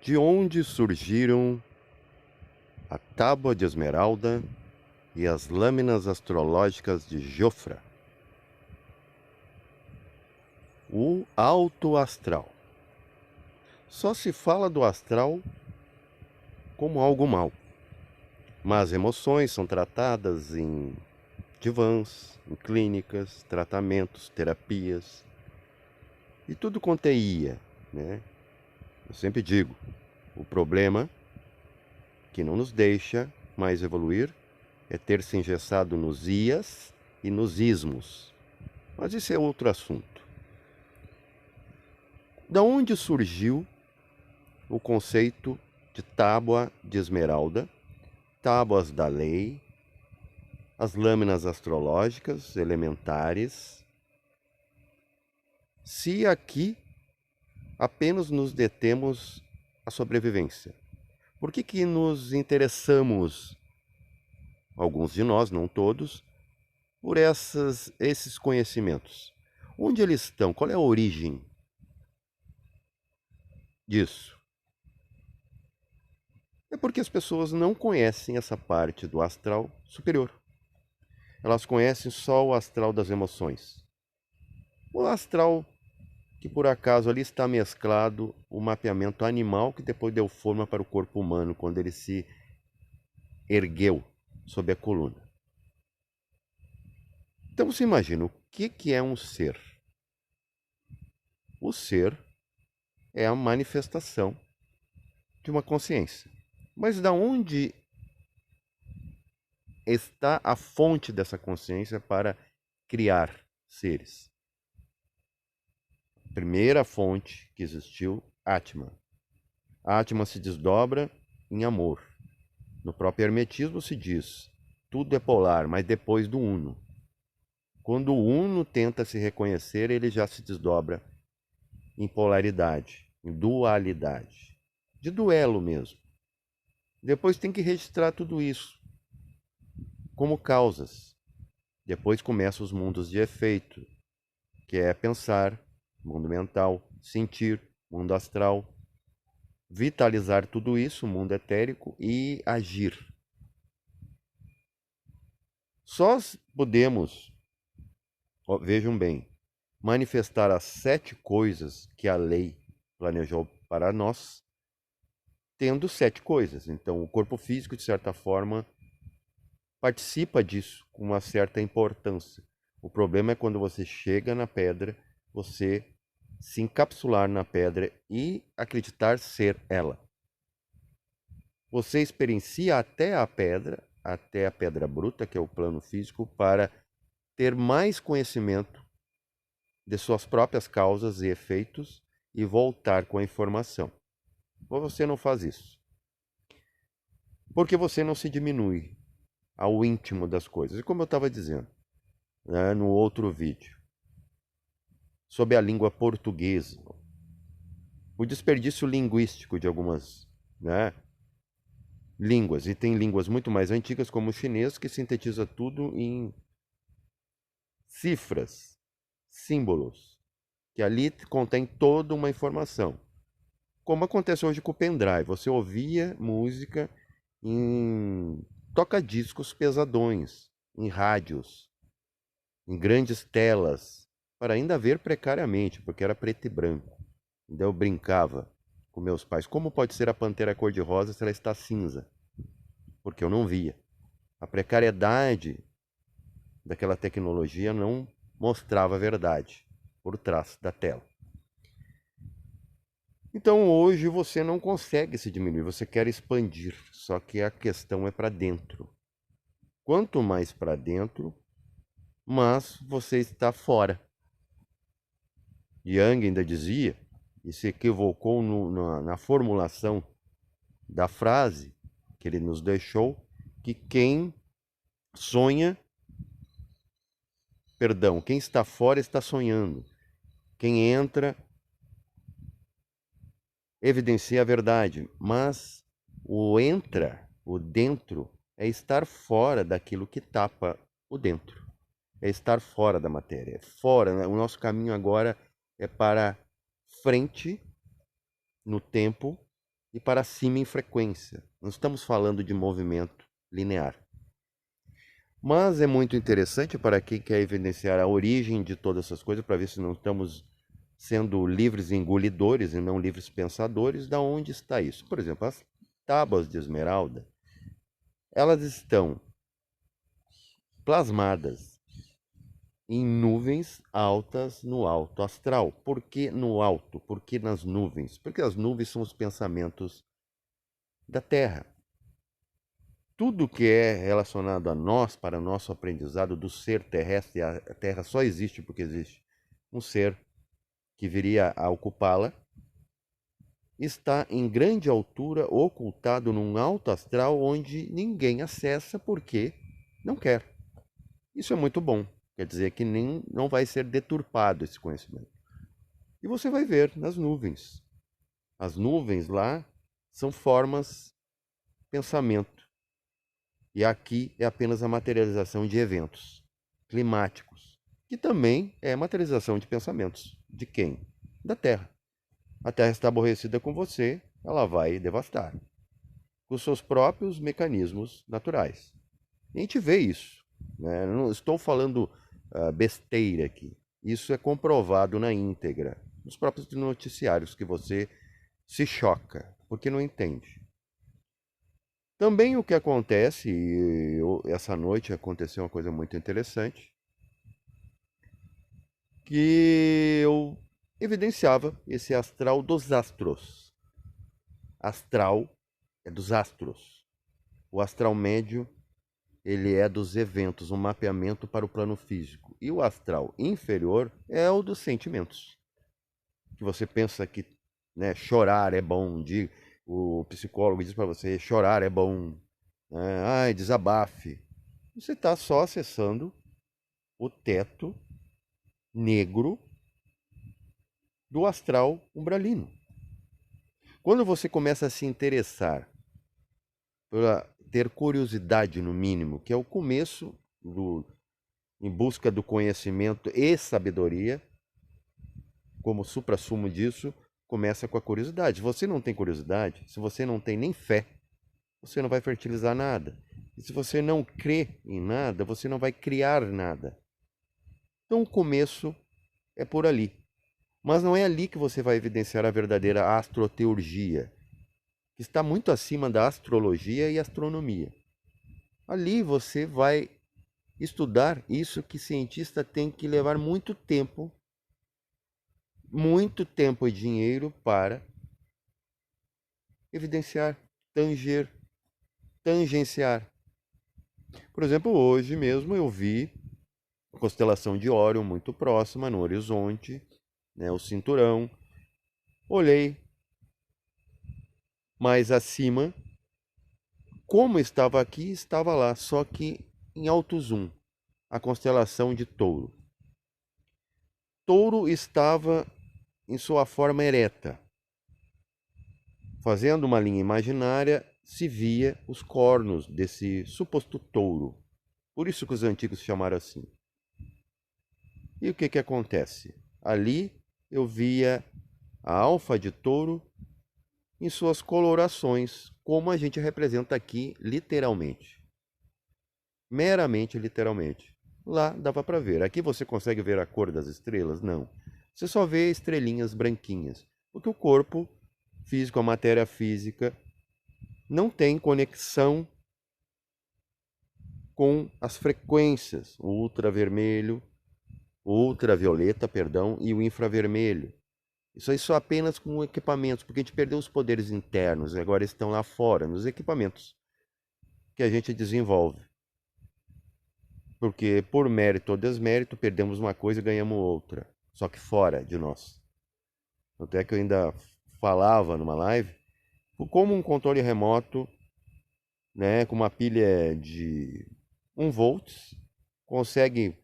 De onde surgiram a tábua de esmeralda e as lâminas astrológicas de Jofra? O alto astral. Só se fala do astral como algo mau, mas emoções são tratadas em divãs, em clínicas, tratamentos, terapias e tudo quanto é IA, né? Eu sempre digo, o problema que não nos deixa mais evoluir é ter se engessado nos ias e nos ismos. Mas isso é outro assunto. Da onde surgiu o conceito de tábua de esmeralda, tábuas da lei, as lâminas astrológicas elementares, se aqui apenas nos detemos à sobrevivência? Por que nos interessamos, alguns de nós, não todos, por esses conhecimentos? Onde eles estão? Qual é a origem disso? É porque as pessoas não conhecem essa parte do astral superior. Elas conhecem só o astral das emoções. O astral que por acaso ali está mesclado o mapeamento animal que depois deu forma para o corpo humano quando ele se ergueu sob a coluna. Então você imagina o que é um ser? O ser é a manifestação de uma consciência. Mas da onde está a fonte dessa consciência para criar seres? A primeira fonte que existiu, Atman. Atman se desdobra em amor. No próprio Hermetismo se diz, tudo é polar, mas depois do Uno. Quando o Uno tenta se reconhecer, ele já se desdobra em polaridade, em dualidade. De duelo mesmo. Depois tem que registrar tudo isso como causas. Depois começam os mundos de efeito, que é pensar, mundo mental, sentir, mundo astral, vitalizar tudo isso, mundo etérico, e agir. Só podemos, vejam bem, manifestar as 7 coisas que a lei planejou para nós, tendo 7 coisas. Então, o corpo físico, de certa forma, participa disso com uma certa importância. O problema é quando você chega na pedra, você se encapsular na pedra e acreditar ser ela. Você experiencia até a pedra bruta, que é o plano físico, para ter mais conhecimento de suas próprias causas e efeitos e voltar com a informação. Ou você não faz isso. Porque você não se diminui ao íntimo das coisas. E como eu estava dizendo, né, no outro vídeo, sobre a língua portuguesa, o desperdício linguístico de algumas, né, línguas, e tem línguas muito mais antigas como o chinês, que sintetiza tudo em cifras, símbolos, que ali contém toda uma informação. Como acontece hoje com o pendrive, você ouvia música em toca-discos pesadões, em rádios, em grandes telas, para ainda ver precariamente, porque era preto e branco. Então eu brincava com meus pais, como pode ser a pantera cor-de-rosa se ela está cinza? Porque eu não via. A precariedade daquela tecnologia não mostrava a verdade por trás da tela. Então hoje você não consegue se diminuir, você quer expandir, só que a questão é para dentro. Quanto mais para dentro, mais você está fora. Yang ainda dizia, e se equivocou na formulação da frase que ele nos deixou, que quem está fora está sonhando. Quem entra evidencia a verdade, mas o dentro, é estar fora daquilo que tapa o dentro. É estar fora da matéria, é fora, né? O nosso caminho agora é para frente no tempo e para cima em frequência. Não estamos falando de movimento linear. Mas é muito interessante para quem quer evidenciar a origem de todas essas coisas, para ver se não estamos sendo livres engolidores e não livres pensadores, da onde está isso. Por exemplo, as tábuas de esmeralda, elas estão plasmadas em nuvens altas no alto astral. Por que no alto? Por que nas nuvens? Porque as nuvens são os pensamentos da Terra. Tudo que é relacionado a nós, para nosso aprendizado do ser terrestre, a Terra só existe porque existe um ser que viria a ocupá-la, está em grande altura, ocultado num alto astral onde ninguém acessa porque não quer. Isso é muito bom. Quer dizer que não vai ser deturpado esse conhecimento. E você vai ver nas nuvens. As nuvens lá são formas, pensamento. E aqui é apenas a materialização de eventos climáticos, que também é materialização de pensamentos. De quem? Da Terra. A Terra está aborrecida com você, ela vai devastar. Com os seus próprios mecanismos naturais. A gente vê isso. Né? Não estou falando besteira aqui. Isso é comprovado na íntegra. Nos próprios noticiários que você se choca, porque não entende. Também o que acontece, essa noite aconteceu uma coisa muito interessante, que eu evidenciava esse astral dos astros. Astral é dos astros. O astral médio, ele é dos eventos, um mapeamento para o plano físico. E o astral inferior é o dos sentimentos. Que você pensa que, né, chorar é bom, o psicólogo diz para você, chorar é bom, né? Ai, desabafe. Você está só acessando o teto negro do astral umbralino. Quando você começa a se interessar, por ter curiosidade no mínimo, que é o começo em busca do conhecimento e sabedoria, como suprassumo disso, começa com a curiosidade. Se você não tem curiosidade, se você não tem nem fé, você não vai fertilizar nada. E se você não crê em nada, você não vai criar nada. Então o começo é por ali. Mas não é ali que você vai evidenciar a verdadeira astroteurgia, que está muito acima da astrologia e astronomia. Ali você vai estudar isso que cientista tem que levar muito tempo e dinheiro para evidenciar, tangenciar. Por exemplo, hoje mesmo eu vi a constelação de Órion muito próxima no horizonte, né, o cinturão. Olhei mais acima, como estava aqui, estava lá, só que em alto zoom, a constelação de Touro. Touro estava em sua forma ereta. Fazendo uma linha imaginária, se via os cornos desse suposto touro. Por isso que os antigos chamaram assim. E o que acontece? Ali eu via a alfa de touro em suas colorações, como a gente representa aqui literalmente. Meramente literalmente. Lá dava para ver. Aqui você consegue ver a cor das estrelas? Não. Você só vê estrelinhas branquinhas. Porque o corpo físico, a matéria física, não tem conexão com as frequências, o ultravermelho, o ultravioleta, perdão, e o infravermelho. Isso aí só apenas com equipamentos, porque a gente perdeu os poderes internos, e agora estão lá fora, nos equipamentos que a gente desenvolve. Porque por mérito ou desmérito, perdemos uma coisa e ganhamos outra, só que fora de nós. Até que eu ainda falava numa live, como um controle remoto, né, com uma pilha de 1 volts, consegue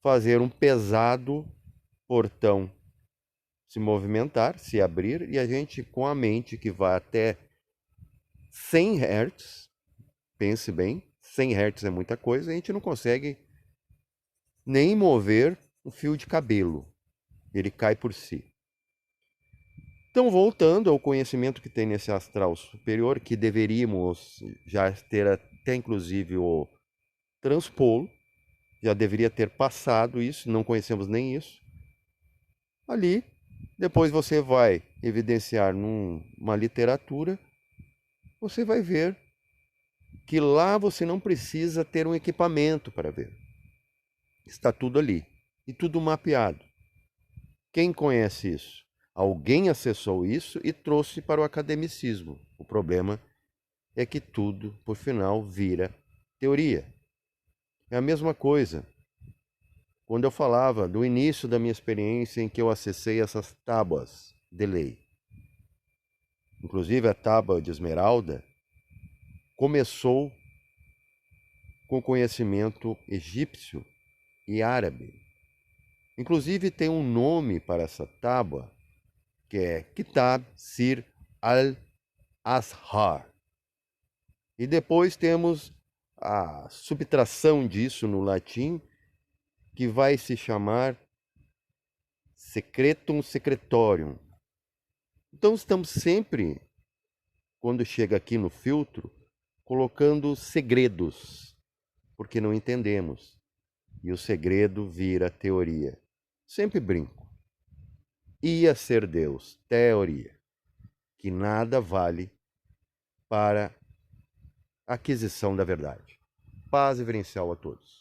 fazer um pesado portão se movimentar, se abrir, e a gente, com a mente que vai até 100 Hz, pense bem, 100 Hz é muita coisa, a gente não consegue nem mover um fio de cabelo, ele cai por si. Então, voltando ao conhecimento que tem nesse astral superior, que deveríamos já ter até inclusive o transpô-lo, já deveria ter passado isso, não conhecemos nem isso. Ali, depois você vai evidenciar numa literatura, você vai ver que lá você não precisa ter um equipamento para ver. Está tudo ali e tudo mapeado. Quem conhece isso? Alguém acessou isso e trouxe para o academicismo. O problema é que tudo, por final, vira teoria. É a mesma coisa. Quando eu falava do início da minha experiência em que eu acessei essas tábuas de lei, inclusive a tábua de esmeralda, começou com conhecimento egípcio e árabe. Inclusive tem um nome para essa tábua, que é Kitab Sir al-Azhar. E depois temos a subtração disso no latim, que vai se chamar Secretum Secretorium. Então estamos sempre, quando chega aqui no filtro, colocando segredos, porque não entendemos. E o segredo vira teoria. Sempre brinco. Ia ser Deus, teoria, que nada vale para a aquisição da verdade. Paz e verencial a todos.